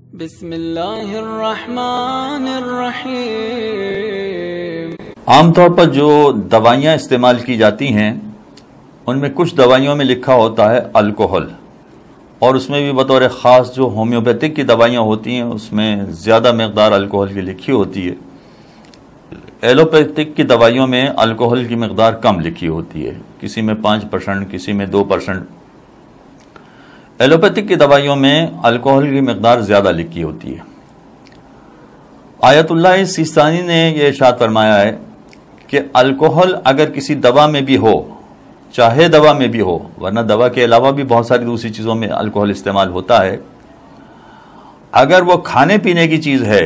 بسم اللہ الرحمن الرحیم۔ عام طور پر جو دوائیاں استعمال کی جاتی ہیں ان میں کچھ دوائیوں میں لکھا ہوتا ہے الکوہل، اور اس میں بھی بطور خاص جو ہومیوپیتھک کی دوائیاں ہوتی ہیں اس میں زیادہ مقدار الکوہل کی لکھی ہوتی ہے۔ ایلوپیتھک کی دوائیوں میں الکوہل کی مقدار کم لکھی ہوتی ہے، کسی میں 5%، کسی میں 2%۔ ایلوپیتھک کی دوائیوں میں الکوہل کی مقدار زیادہ لکھی ہوتی ہے۔ آیت اللہ سیستانی نے یہ ارشاد فرمایا ہے کہ الکوہل اگر کسی دوا میں بھی ہو، چاہے دوا میں بھی ہو، ورنہ دوا کے علاوہ بھی بہت ساری دوسری چیزوں میں الکوہل استعمال ہوتا ہے، اگر وہ کھانے پینے کی چیز ہے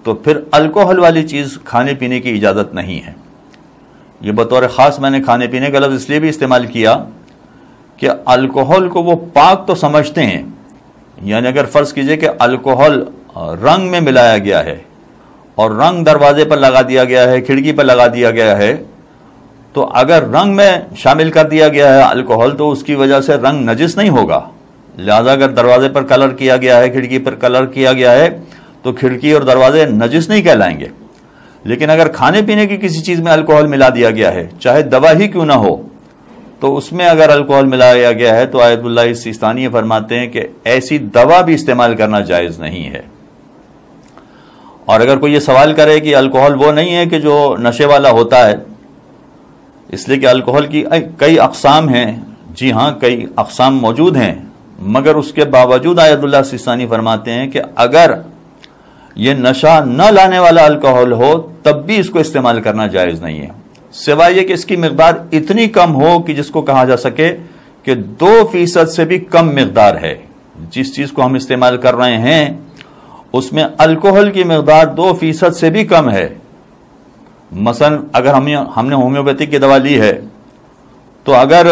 تو پھر الکوہل والی چیز کھانے پینے کی اجازت نہیں ہے۔ یہ بطور خاص میں نے کھانے پینے کا لفظ اس لیے بھی استعمال کیا کہ الکوہل کو وہ پاک تو سمجھتے ہیں، یعنی اگر فرض کیجئے کہ الکوہل رنگ میں ملایا گیا ہے اور رنگ دروازے پر لگا دیا گیا ہے، کھڑکی پر لگا دیا گیا ہے، تو اگر رنگ میں شامل کر دیا گیا ہے الکوہل تو اس کی وجہ سے رنگ نجس نہیں ہوگا، لہذا اگر دروازے پر کلر کیا گیا ہے، کھڑکی پر کلر کیا گیا ہے تو کھڑکی اور دروازے نجس نہیں کہلائیں گے۔ لیکن اگر کھانے پینے کی کسی چیز میں الکوہل ملا دیا گیا ہے، چاہے دوا ہی کیوں نہ ہو، تو اس میں اگر الکوہل ملایا گیا ہے تو آیت اللہ سیستانی فرماتے ہیں کہ ایسی دوا بھی استعمال کرنا جائز نہیں ہے۔ اور اگر کوئی یہ سوال کرے کہ الکوہل وہ نہیں ہے کہ جو نشے والا ہوتا ہے، اس لیے کہ الکوہل کی کئی اقسام ہیں، جی ہاں کئی اقسام موجود ہیں، مگر اس کے باوجود آیت اللہ سیستانی فرماتے ہیں کہ اگر یہ نشہ نہ لانے والا الکوہل ہو تب بھی اس کو استعمال کرنا جائز نہیں ہے، سوائے یہ کہ اس کی مقدار اتنی کم ہو کہ جس کو کہا جا سکے کہ 2% سے بھی کم مقدار ہے۔ جس چیز کو ہم استعمال کر رہے ہیں اس میں الکوہل کی مقدار 2% سے بھی کم ہے۔ مثلا اگر ہم نے ہومیوپیتھک کی دوا لی ہے تو اگر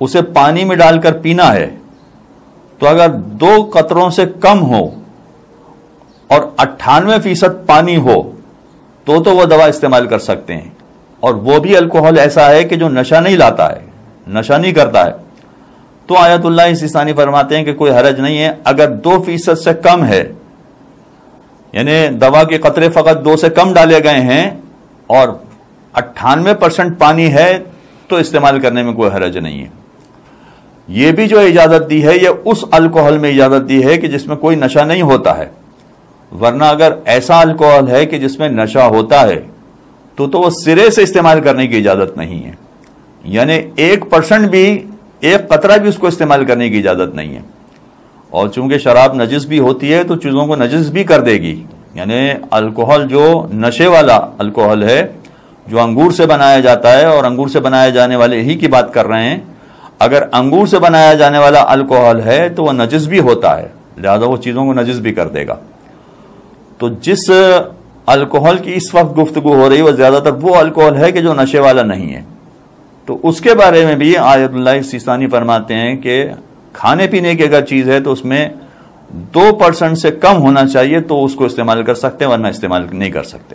اسے پانی میں ڈال کر پینا ہے تو اگر 2 قطروں سے کم ہو اور 98% پانی ہو تو وہ دوا استعمال کر سکتے ہیں، اور وہ بھی الکوہل ایسا ہے کہ جو نشہ نہیں لاتا ہے، نشہ نہیں کرتا ہے، تو آیت اللہ سیستانی فرماتے ہیں کہ کوئی حرج نہیں ہے اگر 2% سے کم ہے، یعنی دوا کے قطرے فقط 2 سے کم ڈالے گئے ہیں اور 98% پانی ہے تو استعمال کرنے میں کوئی حرج نہیں ہے۔ یہ بھی جو اجازت دی ہے یہ اس الکوہل میں اجازت دی ہے کہ جس میں کوئی نشہ نہیں ہوتا ہے، ورنہ اگر ایسا الکوہل ہے کہ جس میں نشہ ہوتا ہے تو وہ سرے سے استعمال کرنے کی اجازت نہیں ہے، یعنی 1% بھی، 1 قطرہ بھی اس کو استعمال کرنے کی اجازت نہیں ہے۔ اور چونکہ شراب نجس بھی ہوتی ہے تو چیزوں کو نجس بھی کر دے گی، یعنی الکوہل جو نشے والا الکوہل ہے جو انگور سے بنایا جاتا ہے، اور انگور سے بنائے جانے والے ہی کی بات کر رہے ہیں، اگر انگور سے بنایا جانے والا الکوہل ہے تو وہ نجس بھی ہوتا ہے، لہذا وہ چیزوں کو نجس بھی کر دے گا۔ تو جس الکوہل کی اس وقت گفتگو ہو رہی ہے وہ زیادہ تر وہ الکوہل ہے کہ جو نشے والا نہیں ہے، تو اس کے بارے میں بھی آیت اللہ سیستانی فرماتے ہیں کہ کھانے پینے کی اگر چیز ہے تو اس میں 2% سے کم ہونا چاہیے تو اس کو استعمال کر سکتے ہیں، ورنہ استعمال نہیں کر سکتے۔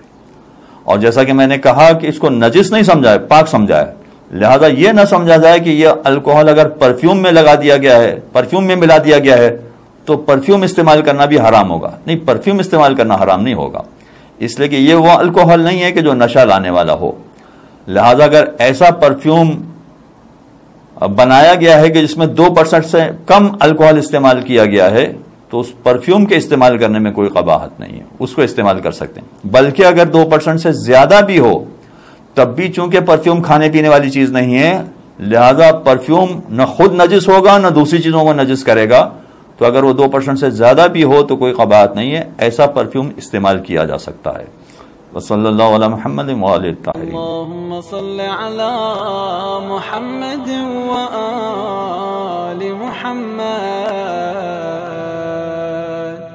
اور جیسا کہ میں نے کہا کہ اس کو نجس نہیں سمجھائے، پاک سمجھائے، لہذا یہ نہ سمجھا جائے کہ یہ الکوہل اگر پرفیوم میں لگا دیا گیا ہے، پرفیوم میں ملا دیا گیا ہے تو پرفیوم استعمال کرنا بھی حرام ہوگا۔ نہیں، پرفیوم استعمال کرنا حرام نہیں ہوگا، اس لیے کہ یہ وہ الکوہل نہیں ہے کہ جو نشہ لانے والا ہو، لہذا اگر ایسا پرفیوم بنایا گیا ہے کہ جس میں 2% سے کم الکوہل استعمال کیا گیا ہے تو اس پرفیوم کے استعمال کرنے میں کوئی قباحت نہیں ہے، اس کو استعمال کر سکتے ہیں۔ بلکہ اگر 2% سے زیادہ بھی ہو تب بھی چونکہ پرفیوم کھانے پینے والی چیز نہیں ہے، لہذا پرفیوم نہ خود نجس ہوگا نہ دوسری چیزوں کو نجس کرے گا، تو اگر وہ 2% سے زیادہ بھی ہو تو کوئی قباحت نہیں ہے، ایسا پرفیوم استعمال کیا جا سکتا ہے۔ وصلی اللہ علی محمد وآلہ الطاہرین۔ اللہم صل علی محمد وآل محمد۔